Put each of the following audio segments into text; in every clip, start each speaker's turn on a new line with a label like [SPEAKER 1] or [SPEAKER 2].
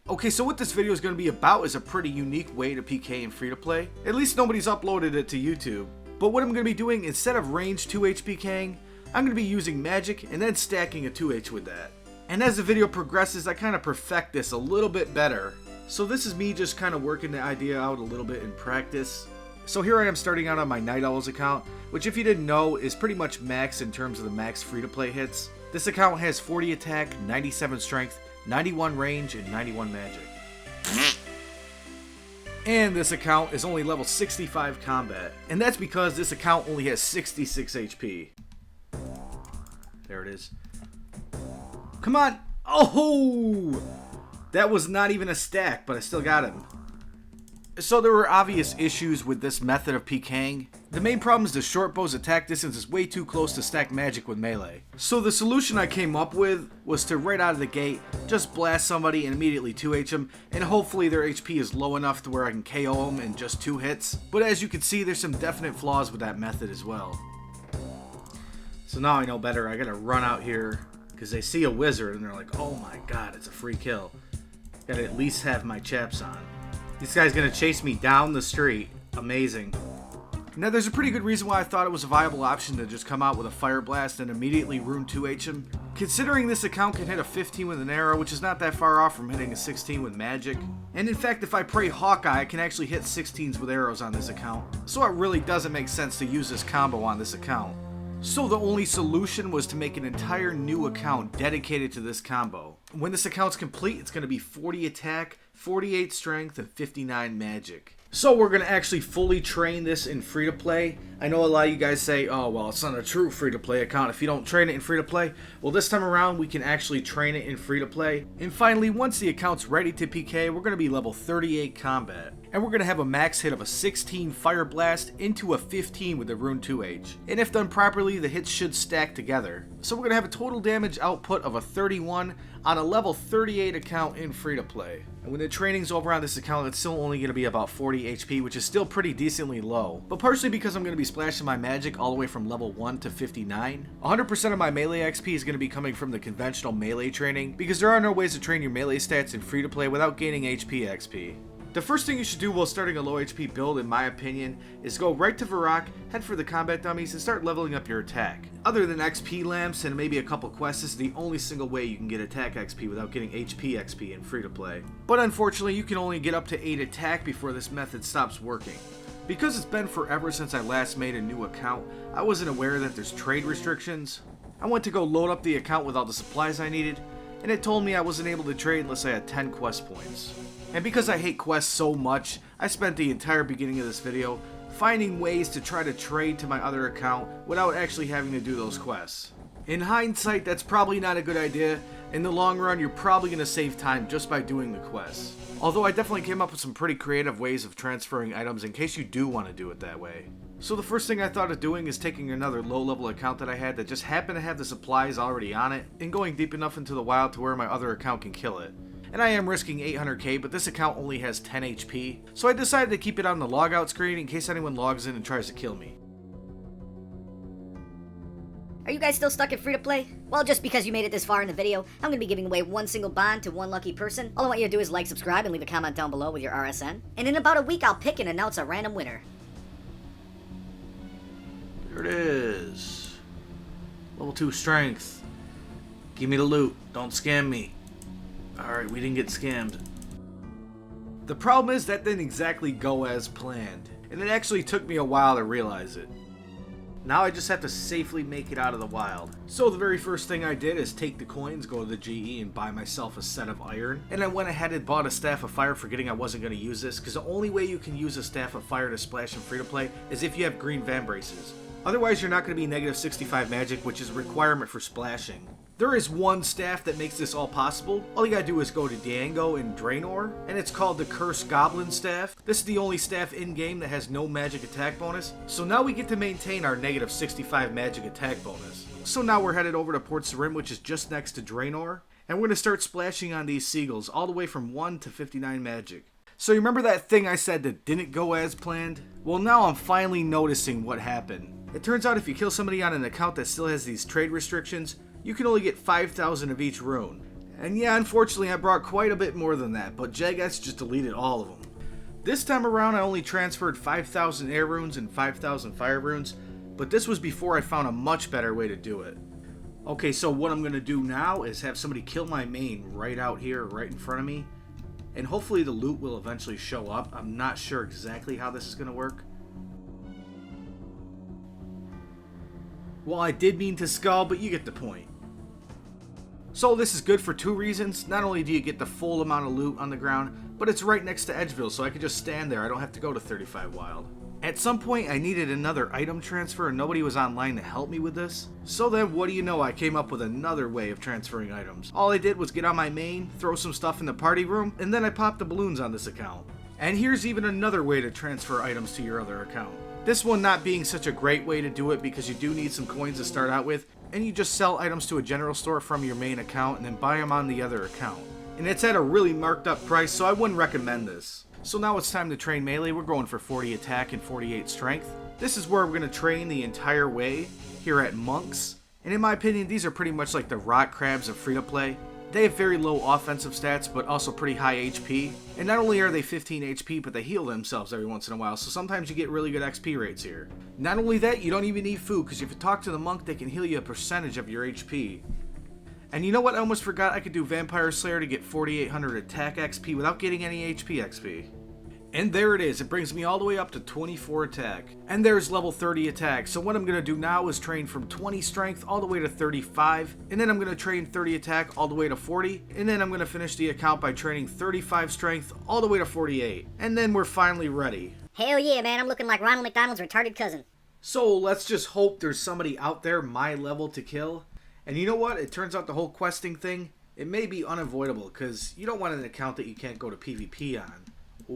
[SPEAKER 1] Okay, so what this video is going to be about is a pretty unique way to PK in free-to-play. At least nobody's uploaded it to YouTube. But what I'm going to be doing, instead of range 2H PKing, I'm going to be using magic and then stacking a 2H with that. And as the video progresses, I kind of perfect this a little bit better. So this is me just kind of working the idea out a little bit in practice. So here I am starting out on my Night Owls account, which if you didn't know is pretty much max in terms of the max free-to-play hits. This account has 40 attack, 97 strength, 91 range, and 91 magic. And this account is only level 65 combat, and that's because this account only has 66 HP. There it is. Come on! Oh! That was not even a stack, but I still got him. So there were obvious issues with this method of PKing. The main problem is the short bow's attack distance is way too close to stack magic with melee. So the solution I came up with was to right out of the gate, just blast somebody and immediately 2H them, and hopefully their HP is low enough to where I can KO them in just 2 hits. But as you can see, there's some definite flaws with that method as well. So now I know better. I gotta run out here, because they see a wizard and they're like, oh my god, it's a free kill. Gotta at least have my chaps on. This guy's gonna chase me down the street. Amazing. Now there's a pretty good reason why I thought it was a viable option to just come out with a Fire Blast and immediately Rune 2H him. Considering this account can hit a 15 with an arrow, which is not that far off from hitting a 16 with magic. And in fact, if I pray Hawkeye, I can actually hit 16s with arrows on this account. So it really doesn't make sense to use this combo on this account. So the only solution was to make an entire new account dedicated to this combo. When this account's complete, it's going to be 40 attack, 48 strength, and 59 magic. So we're going to actually fully train this in free-to-play. I know a lot of you guys say, oh, well, it's not a true free-to-play account if you don't train it in free-to-play. Well, this time around, we can actually train it in free-to-play. And finally, once the account's ready to PK, we're going to be level 38 combat. And we're going to have a max hit of a 16 Fire Blast into a 15 with the Rune 2H. And if done properly, the hits should stack together. So we're going to have a total damage output of a 31 on a level 38 account in free-to-play. And when the training's over on this account, it's still only going to be about 40 HP, which is still pretty decently low. But partially because I'm going to be splashing my magic all the way from level 1 to 59. 100% of my melee XP is going to be coming from the conventional melee training, because there are no ways to train your melee stats in free-to-play without gaining HP XP. The first thing you should do while starting a low HP build, in my opinion, is go right to Varrock, head for the combat dummies, and start leveling up your attack. Other than XP lamps and maybe a couple quests, this is the only single way you can get attack XP without getting HP XP in free-to-play. But unfortunately, you can only get up to 8 attack before this method stops working. Because it's been forever since I last made a new account, I wasn't aware that there's trade restrictions. I went to go load up the account with all the supplies I needed, and it told me I wasn't able to trade unless I had 10 quest points. And because I hate quests so much, I spent the entire beginning of this video finding ways to try to trade to my other account without actually having to do those quests. In hindsight, that's probably not a good idea. In the long run, you're probably going to save time just by doing the quests. Although I definitely came up with some pretty creative ways of transferring items in case you do want to do it that way. So the first thing I thought of doing is taking another low-level account that I had that just happened to have the supplies already on it, and going deep enough into the wild to where my other account can kill it. And I am risking 800k, but this account only has 10 HP, so I decided to keep it on the logout screen in case anyone logs in and tries to kill me.
[SPEAKER 2] Are you guys still stuck in free-to-play? Well, just because you made it this far in the video, I'm going to be giving away one single bond to one lucky person. All I want you to do is like, subscribe, and leave a comment down below with your RSN. And in about a week, I'll pick and announce a random winner.
[SPEAKER 1] There it is. Level 2 strength. Give me the loot. Don't scam me. Alright, we didn't get scammed. The problem is that didn't exactly go as planned, and it actually took me a while to realize it. Now I just have to safely make it out of the wild. So the very first thing I did is take the coins, go to the GE, and buy myself a set of iron. And I went ahead and bought a Staff of Fire, forgetting I wasn't going to use this, because the only way you can use a Staff of Fire to splash in free-to-play is if you have green Vambraces. Otherwise, you're not going to be negative 65 magic, which is a requirement for splashing. There is one staff that makes this all possible. All you gotta do is go to Diango in Draenor, and it's called the Cursed Goblin Staff. This is the only staff in-game that has no magic attack bonus, so now we get to maintain our negative 65 magic attack bonus. So now we're headed over to Port Sarim, which is just next to Draenor, and we're gonna start splashing on these seagulls, all the way from 1 to 59 magic. So you remember that thing I said that didn't go as planned? Well, now I'm finally noticing what happened. It turns out if you kill somebody on an account that still has these trade restrictions, you can only get 5,000 of each rune. And yeah, unfortunately I brought quite a bit more than that, but Jagex just deleted all of them. This time around I only transferred 5,000 air runes and 5,000 fire runes, but this was before I found a much better way to do it. Okay, so what I'm going to do now is have somebody kill my main right out here, right in front of me, and hopefully the loot will eventually show up. I'm not sure exactly how this is going to work. Well, I did mean to skull, but you get the point. So this is good for two reasons. Not only do you get the full amount of loot on the ground, but it's right next to Edgeville, so I can just stand there. I don't have to go to 35 Wild. At some point, I needed another item transfer, and nobody was online to help me with this. So then, what do you know, I came up with another way of transferring items. All I did was get on my main, throw some stuff in the party room, and then I popped the balloons on this account. And here's even another way to transfer items to your other account. This one not being such a great way to do it because you do need some coins to start out with, and you just sell items to a general store from your main account and then buy them on the other account. And it's at a really marked up price, so I wouldn't recommend this. So now it's time to train melee. We're going for 40 attack and 48 strength. This is where we're going to train the entire way here at Monks. And in my opinion, these are pretty much like the rock crabs of free-to-play. They have very low offensive stats, but also pretty high HP. And not only are they 15 HP, but they heal themselves every once in a while, so sometimes you get really good XP rates here. Not only that, you don't even need food, because if you talk to the monk, they can heal you a percentage of your HP. And you know what? I almost forgot I could do Vampire Slayer to get 4,800 attack XP without getting any HP XP. And there it is. It brings me all the way up to 24 attack. And there's level 30 attack. So what I'm going to do now is train from 20 strength all the way to 35. And then I'm going to train 30 attack all the way to 40. And then I'm going to finish the account by training 35 strength all the way to 48. And then we're finally ready.
[SPEAKER 2] Hell yeah, man. I'm looking like Ronald McDonald's retarded cousin.
[SPEAKER 1] So let's just hope there's somebody out there my level to kill. And you know what? It turns out the whole questing thing, it may be unavoidable because you don't want an account that you can't go to PvP on.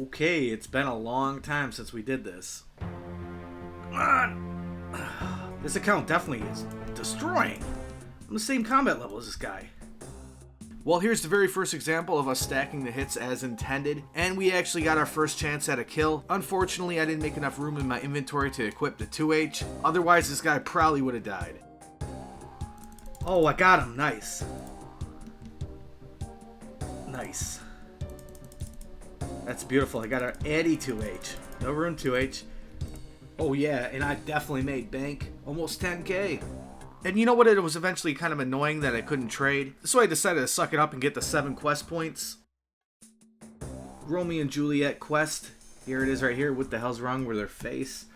[SPEAKER 1] Okay, it's been a long time since we did this. Come on! This account definitely is destroying. I'm the same combat level as this guy. Well, here's the very first example of us stacking the hits as intended, and we actually got our first chance at a kill. Unfortunately, I didn't make enough room in my inventory to equip the 2H, otherwise this guy probably would have died. Oh, I got him. Nice. Nice. That's beautiful. I got an Addy 2H. No rune 2H. Oh yeah, and I definitely made bank. Almost 10k. And you know what? It was eventually kind of annoying that I couldn't trade. So I decided to suck it up and get the 7 quest points. Romeo and Juliet quest. Here it is right here. What the hell's wrong with their face?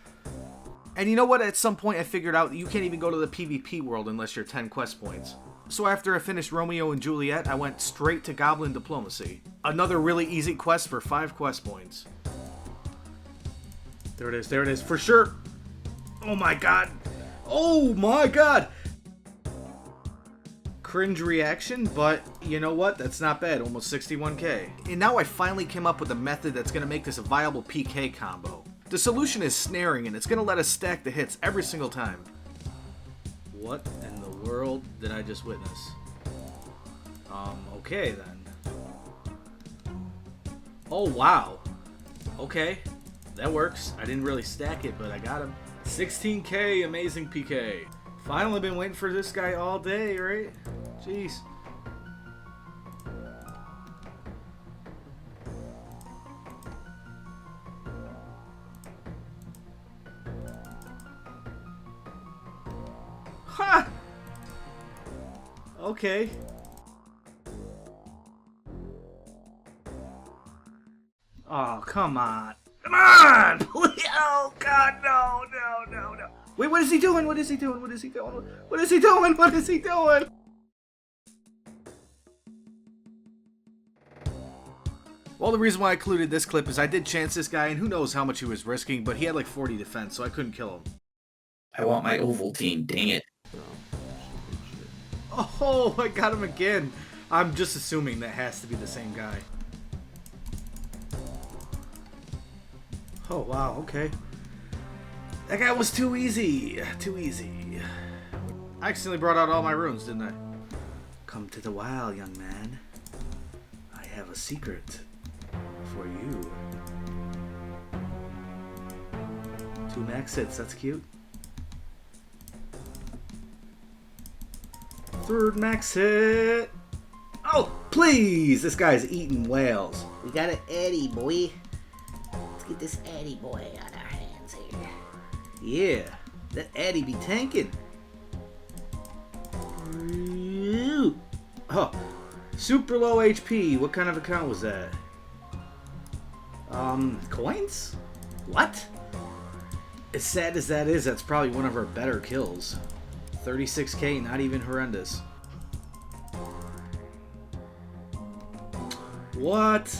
[SPEAKER 1] And you know what? At some point I figured out that you can't even go to the PvP world unless you're 10 quest points. So after I finished Romeo and Juliet, I went straight to Goblin Diplomacy. Another really easy quest for 5 quest points. There it is, for sure. Oh my god. Oh my god. Cringe reaction, but you know what? That's not bad, almost 61k. And now I finally came up with a method that's going to make this a viable PK combo. The solution is snaring, and it's going to let us stack the hits every single time. What in the world did I just witness? Okay then. Oh wow. Okay, that works. I didn't really stack it, but I got him. 16k, amazing PK. Finally been waiting for this guy all day, right? Jeez. Ha! Okay. Oh, come on. Come on! Please. Oh, God, no. Wait, what is he doing? What is he doing? What is he doing? What is he doing? What is he doing? Well, the reason why I included this clip is I did chance this guy, and who knows how much he was risking, but he had like 40 defense, so I couldn't kill him.
[SPEAKER 3] I want my Ovaltine, dang it.
[SPEAKER 1] Oh, I got him again. I'm just assuming that has to be the same guy. Oh, wow, okay. That guy was too easy. Too easy. I accidentally brought out all my runes, didn't I? Come to the wild, young man. I have a secret for you. 2 max hits, that's cute. 3rd max hit. Oh, please! This guy's eating whales.
[SPEAKER 4] We got an Eddie, boy. Let's get this Eddie boy on our hands here.
[SPEAKER 1] Yeah, that Eddie be tanking. Oh, super low HP. What kind of account was that? Coins? What? As sad as that is, that's probably one of our better kills. 36k, not even horrendous. What?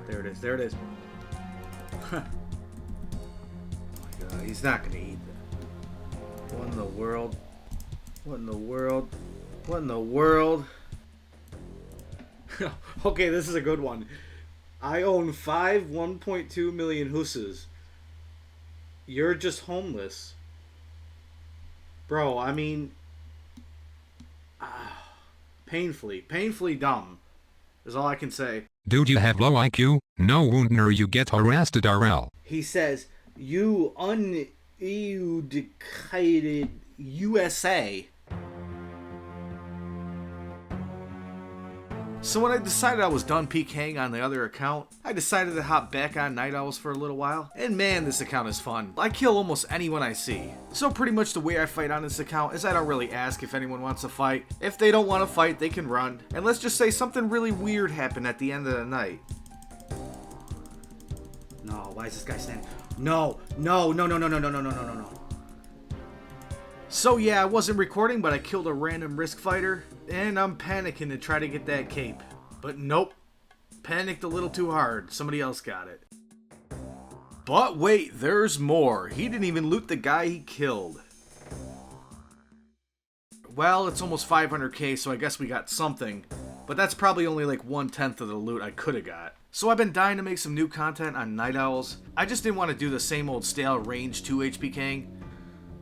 [SPEAKER 1] There it is, there it is. Huh. Oh my god, he's not gonna eat that. What in the world? What in the world? What in the world? Okay, this is a good one. I own 1.2 million huses. You're just homeless. Bro, I mean... painfully dumb is all I can say.
[SPEAKER 5] Dude, you have low IQ? No wonder you get harassed at RL.
[SPEAKER 1] He says, you uneducated USA. So when I decided I was done PKing on the other account, I decided to hop back on Night Owls for a little while. And man, this account is fun. I kill almost anyone I see. So pretty much the way I fight on this account is I don't really ask if anyone wants to fight. If they don't want to fight, they can run. And let's just say something really weird happened at the end of the night. No, why is this guy standing? No. So yeah, I wasn't recording, but I killed a random risk fighter, and I'm panicking to try to get that cape. But nope, panicked a little too hard. Somebody else got it. But wait, there's more. He didn't even loot the guy he killed. Well, it's almost 500k, so I guess we got something. But that's probably only like 1/10 of the loot I could have got. So I've been dying to make some new content on Night Owls. I just didn't want to do the same old stale range 2 HP King.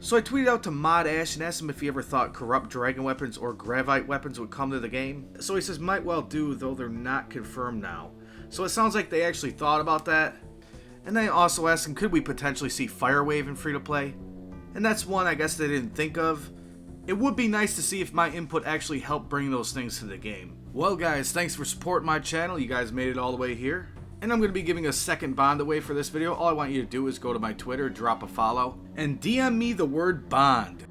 [SPEAKER 1] So I tweeted out to Mod Ash and asked him if he ever thought corrupt dragon weapons or gravite weapons would come to the game. So he says might well do, though they're not confirmed now. So it sounds like they actually thought about that. And then I also asked him, could we potentially see Firewave in free-to-play? And that's one I guess they didn't think of. It would be nice to see if my input actually helped bring those things to the game. Well guys, thanks for supporting my channel. You guys made it all the way here. And I'm going to be giving a second bond away for this video. All I want you to do is go to my Twitter, drop a follow, and DM me the word bond.